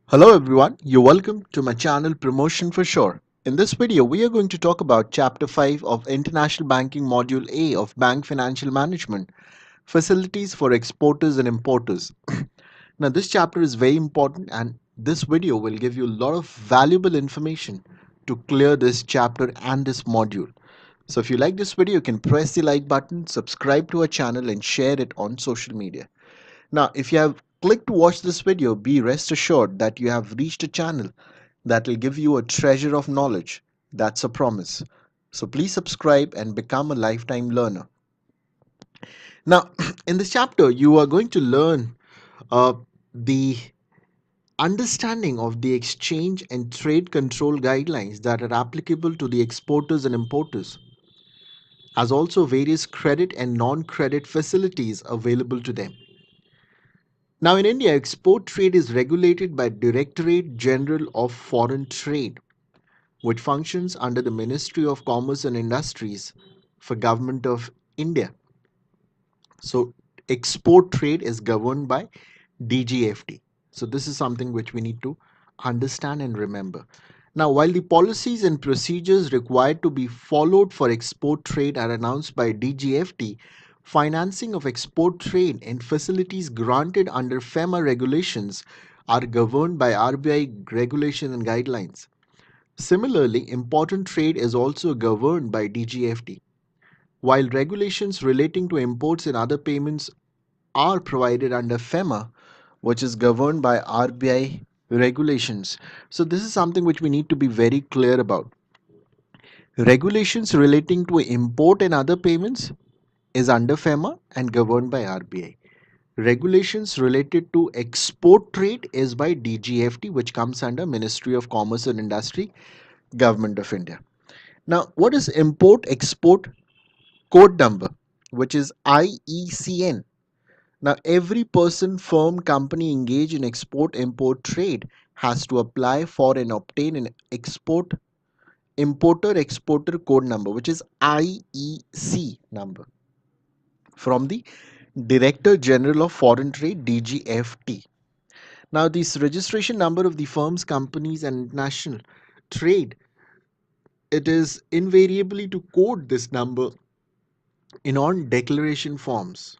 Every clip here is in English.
Hello everyone, you're welcome to my channel Promotion for Sure. In this video, we are going to talk about Chapter 5 of International Banking Module A of Bank Financial Management, Facilities for Exporters and Importers. Now this chapter is very important and this video will give you a lot of valuable information to clear this chapter and this module. So if you like this video, you can press the like button, subscribe to our channel and share it on social media. Now, if you have clicked to watch this video, be rest assured that you have reached a channel that will give you a treasure of knowledge. That's a promise. So please subscribe and become a lifetime learner. Now, in this chapter, you are going to learn the understanding of the exchange and trade control guidelines that are applicable to the exporters and importers, as also various credit and non-credit facilities available to them. Now, in India, export trade is regulated by Directorate General of Foreign Trade, which functions under the Ministry of Commerce and Industries for Government of India. So, export trade is governed by DGFT. So, this is something which we need to understand and remember. Now, while the policies and procedures required to be followed for export trade are announced by DGFT, financing of export trade and facilities granted under FEMA regulations are governed by RBI regulation and guidelines. Similarly, important trade is also governed by DGFT, while regulations relating to imports and other payments are provided under FEMA, which is governed by RBI regulations. So, this is something which we need to be very clear about. Regulations relating to import and other payments is under FEMA and governed by RBI. Regulations related to export trade is by DGFT, which comes under Ministry of Commerce and Industry, Government of India. Now, what is import export code number, which is IECN? Now, every person, firm, company engaged in export import trade has to apply for and obtain an importer exporter code number, which is IEC number, from the Director General of Foreign Trade, DGFT. Now, this registration number of the firms, companies, and international trade, it is invariably to code this number in on declaration forms.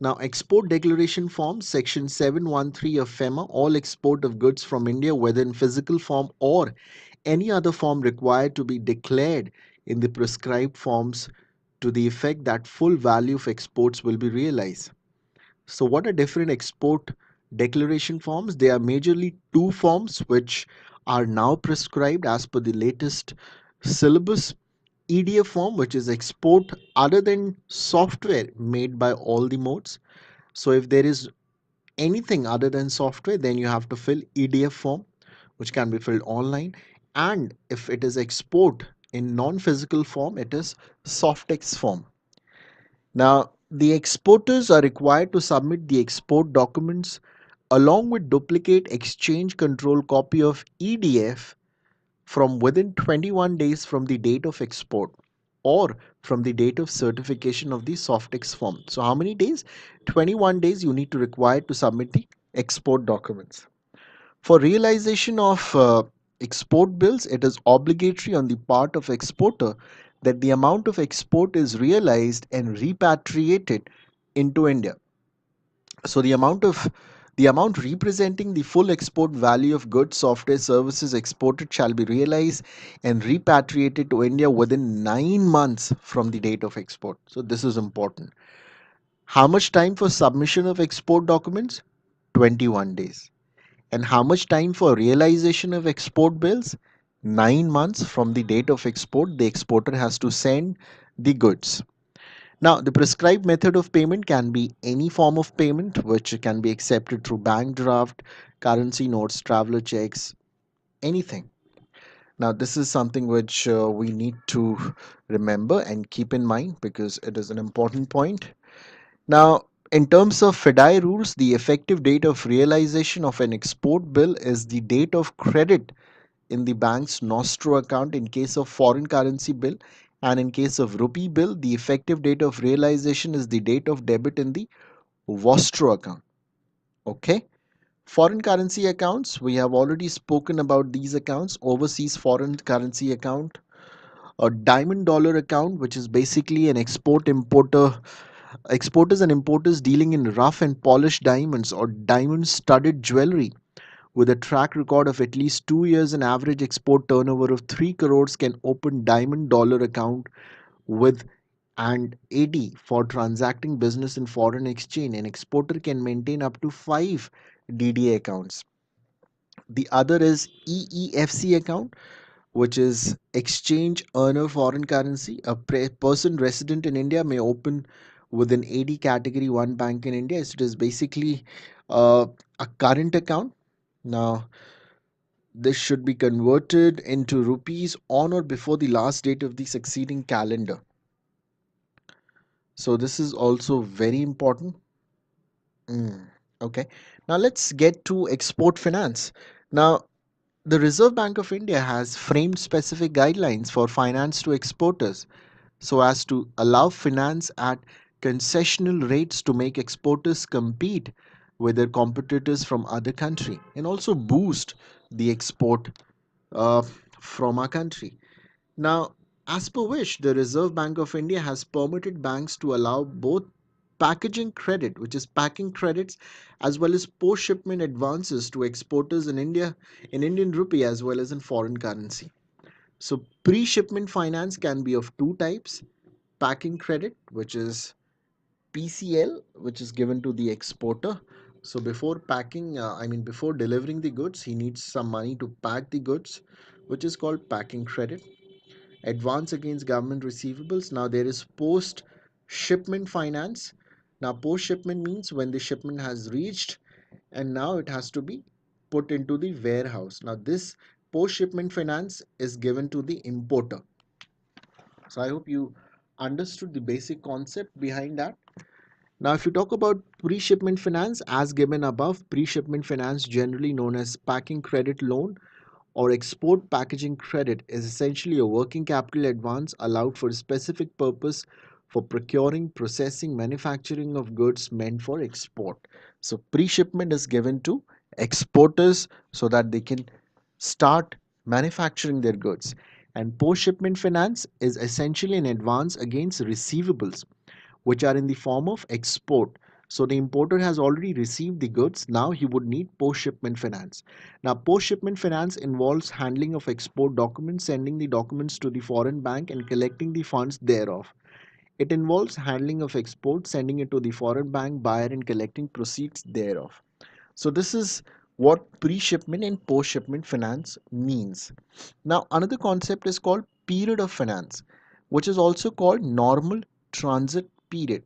Now, export declaration form, section 713 of FEMA, all export of goods from India, whether in physical form or any other form, required to be declared in the prescribed forms to the effect that full value of exports will be realized. So, what are different export declaration forms? They are majorly two forms which are now prescribed as per the latest syllabus. EDF form, which is export other than software made by all the modes. So if there is anything other than software, then you have to fill EDF form, which can be filled online. And if it is export in non-physical form, it is Softex form. Now, the exporters are required to submit the export documents along with duplicate exchange control copy of EDF from within 21 days from the date of export or from the date of certification of the Softex form. So how many days? 21 days you need to require to submit the export documents. For realization of export bills, it is obligatory on the part of exporter that the amount of export is realized and repatriated into India. So the amount representing the full export value of goods, software, services exported shall be realized and repatriated to India within 9 months from the date of export. So this is important. How much time for submission of export documents? 21 days. And how much time for realization of export bills? 9 months from the date of export. The exporter has to send the goods. Now, the prescribed method of payment can be any form of payment which can be accepted through bank draft, currency notes, traveler checks, anything. Now, this is something which we need to remember and keep in mind because it is an important point. Now, in terms of FDI rules, the effective date of realization of an export bill is the date of credit in the bank's nostro account in case of foreign currency bill, and in case of rupee bill the effective date of realization is the date of debit in the vostro account. Okay, Foreign currency accounts, we have already spoken about these accounts. Overseas foreign currency account, a diamond dollar account, which is basically an exporters and importers dealing in rough and polished diamonds or diamond studded jewelry with a track record of at least 2 years and average export turnover of 3 crores can open diamond dollar account with and AD for transacting business in foreign exchange. An exporter can maintain up to 5 DDA accounts. The other is EEFC account, which is exchange earner foreign currency. A person resident in India may open with an AD category 1 bank in India. So it is basically uh, a current account. Now, this should be converted into rupees on or before the last date of the succeeding calendar. So this is also very important. Okay. Now let's get to export finance. Now, the Reserve Bank of India has framed specific guidelines for finance to exporters so as to allow finance at concessional rates to make exporters compete with their competitors from other country and also boost the export uh, from our country. Now, as per which the Reserve Bank of India has permitted banks to allow both packaging credit, which is packing credits, as well as post shipment advances to exporters in India in Indian rupee as well as in foreign currency. So, pre shipment finance can be of two types: packing credit, which is PCL, which is given to the exporter. So, before packing, before delivering the goods, he needs some money to pack the goods, which is called packing credit. Advance against government receivables. Now there is post shipment finance. Now post shipment means when the shipment has reached and now it has to be put into the warehouse. Now this post shipment finance is given to the importer. So I hope you understood the basic concept behind that. Now if you talk about pre-shipment finance as given above, pre-shipment finance, generally known as packing credit loan or export packaging credit, is essentially a working capital advance allowed for a specific purpose for procuring, processing, manufacturing of goods meant for export. So pre-shipment is given to exporters so that they can start manufacturing their goods. And post-shipment finance is essentially an advance against receivables which are in the form of export. So the importer has already received the goods. Now he would need post-shipment finance. Now post-shipment finance involves handling of export documents, sending the documents to the foreign bank and collecting the funds thereof. It involves handling of export, sending it to the foreign bank, buyer and collecting proceeds thereof. So this is what pre-shipment and post-shipment finance means. Now another concept is called period of finance, which is also called normal transit period.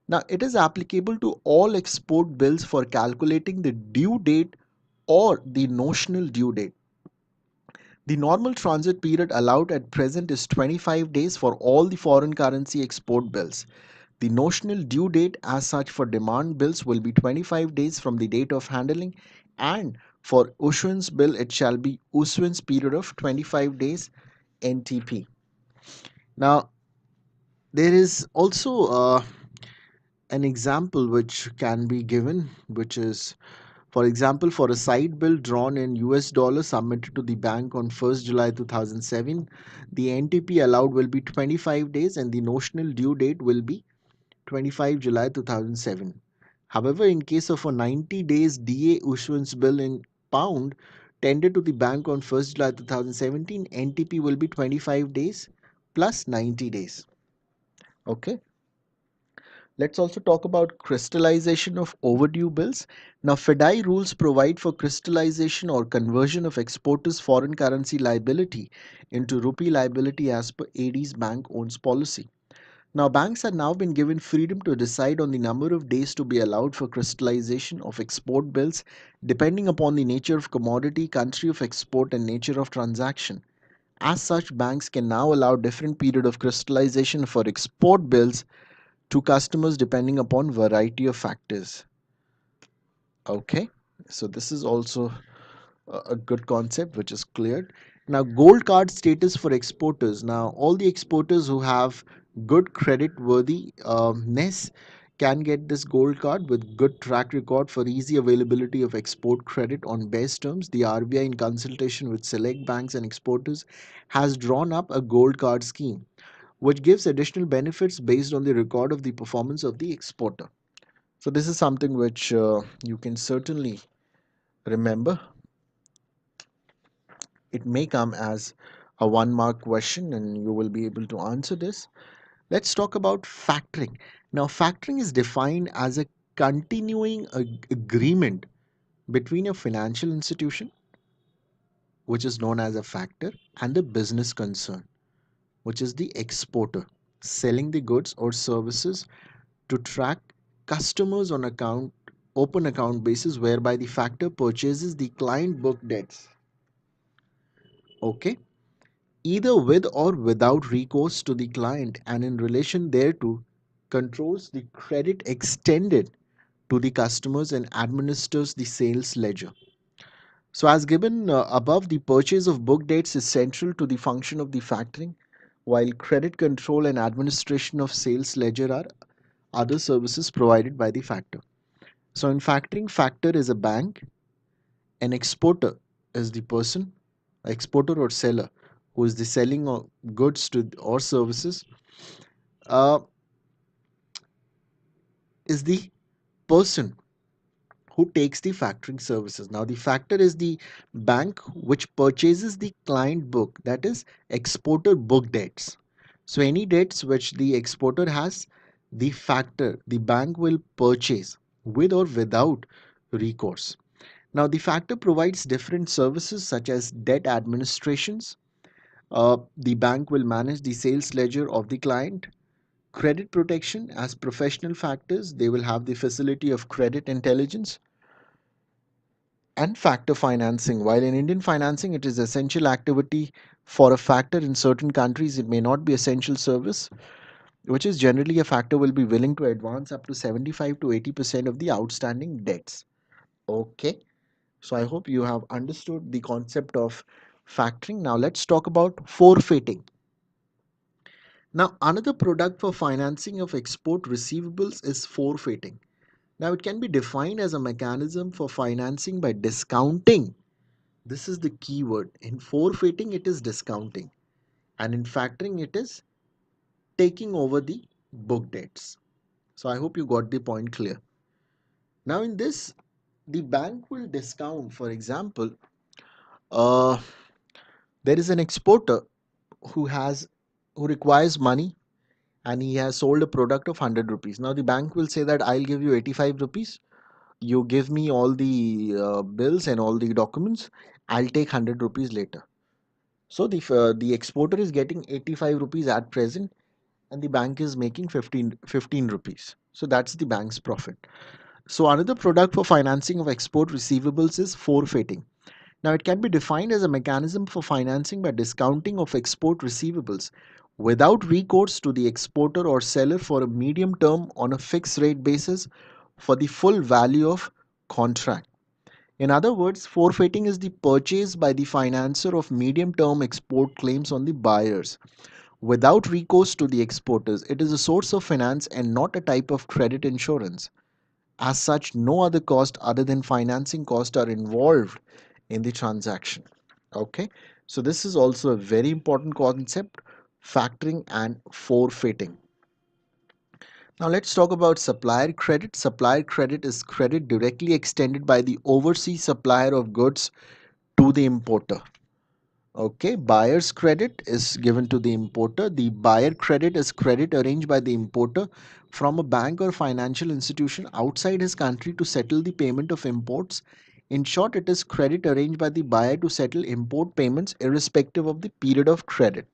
Now, it is applicable to all export bills for calculating the due date or the notional due date. The normal transit period allowed at present is 25 days for all the foreign currency export bills. The notional due date as such for demand bills will be 25 days from the date of handling, and for issuance bill it shall be issuance period of 25 days NTP. Now, there is also an example which can be given, which is, for example, for a side bill drawn in US dollar submitted to the bank on 1st July 2007, the NTP allowed will be 25 days and the notional due date will be 25 July 2007. However, in case of a 90 days DA issuance bill in pound tendered to the bank on 1st July 2017, NTP will be 25 days plus 90 days. Okay. Let's also talk about crystallization of overdue bills. Now, FDI rules provide for crystallization or conversion of exporters' foreign currency liability into rupee liability as per AD's bank owns policy. Now, banks have now been given freedom to decide on the number of days to be allowed for crystallization of export bills depending upon the nature of commodity, country of export, and nature of transaction. As such, banks can now allow different period of crystallization for export bills to customers depending upon variety of factors. Okay, so this is also a good concept which is cleared. Now, gold card status for exporters. Now, all the exporters who have good credit worthiness can get this gold card with good track record for easy availability of export credit on best terms. The RBI, in consultation with select banks and exporters, has drawn up a gold card scheme which gives additional benefits based on the record of the performance of the exporter. So this is something which you can certainly remember. It may come as a 1 mark question and you will be able to answer this. Let's talk about factoring. Now, factoring is defined as a continuing agreement between a financial institution, which is known as a factor, and the business concern, which is the exporter, selling the goods or services to track customers on account open account basis, whereby the factor purchases the client book debts. Okay, either with or without recourse to the client, and in relation thereto controls the credit extended to the customers and administers the sales ledger. So, as given above, the purchase of book dates is central to the function of the factoring, while credit control and administration of sales ledger are other services provided by the factor. So, in factoring, factor is a bank, an exporter is the person, exporter or seller, who is the selling of goods to or services, uh, is the person who takes the factoring services. Now, the factor is the bank which purchases the client book, that is, exporter book debts. So, any debts which the exporter has, the factor, the bank will purchase with or without recourse. Now, the factor provides different services such as debt administrations. The bank will manage the sales ledger of the client. Credit protection, as professional factors, they will have the facility of credit intelligence and factor financing. While in Indian financing, it is essential activity for a factor. In certain countries, it may not be essential service, which is generally a factor will be willing to advance up to 75 to 80% of the outstanding debts. Okay, so I hope you have understood the concept of factoring. Now let's talk about forfeiting. Now, another product for financing of export receivables is forfeiting. Now, it can be defined as a mechanism for financing by discounting. This is the key word. In forfeiting, it is discounting, and in factoring, it is taking over the book debts. So, I hope you got the point clear. Now, in this, the bank will discount, for example, uh, there is an exporter who has who requires money and he has sold a product of 100 rupees. Now, the bank will say that I'll give you 85 rupees. You give me all the bills and all the documents. I'll take 100 rupees later. So, the exporter is getting 85 rupees at present and the bank is making fifteen rupees. So, that's the bank's profit. So, another product for financing of export receivables is forfeiting. Now, it can be defined as a mechanism for financing by discounting of export receivables without recourse to the exporter or seller for a medium term on a fixed rate basis for the full value of contract. In other words, forfeiting is the purchase by the financer of medium term export claims on the buyers without recourse to the exporters. It is a source of finance and not a type of credit insurance. As such, no other cost other than financing cost are involved in the transaction. Okay, so this is also a very important concept, factoring and forfeiting. Now let's talk about supplier credit. Supplier credit is credit directly extended by the overseas supplier of goods to the importer. Okay, buyer's credit is given to the importer. The buyer credit is credit arranged by the importer from a bank or financial institution outside his country to settle the payment of imports. In short, it is credit arranged by the buyer to settle import payments irrespective of the period of credit.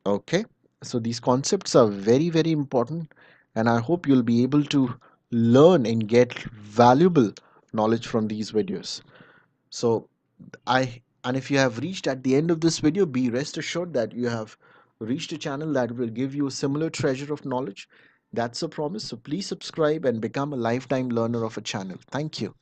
Okay, so these concepts are very, very important, and I hope you'll be able to learn and get valuable knowledge from these videos. So, and if you have reached at the end of this video, be rest assured that you have reached a channel that will give you a similar treasure of knowledge. That's a promise. So please subscribe and become a lifetime learner of a channel. Thank you.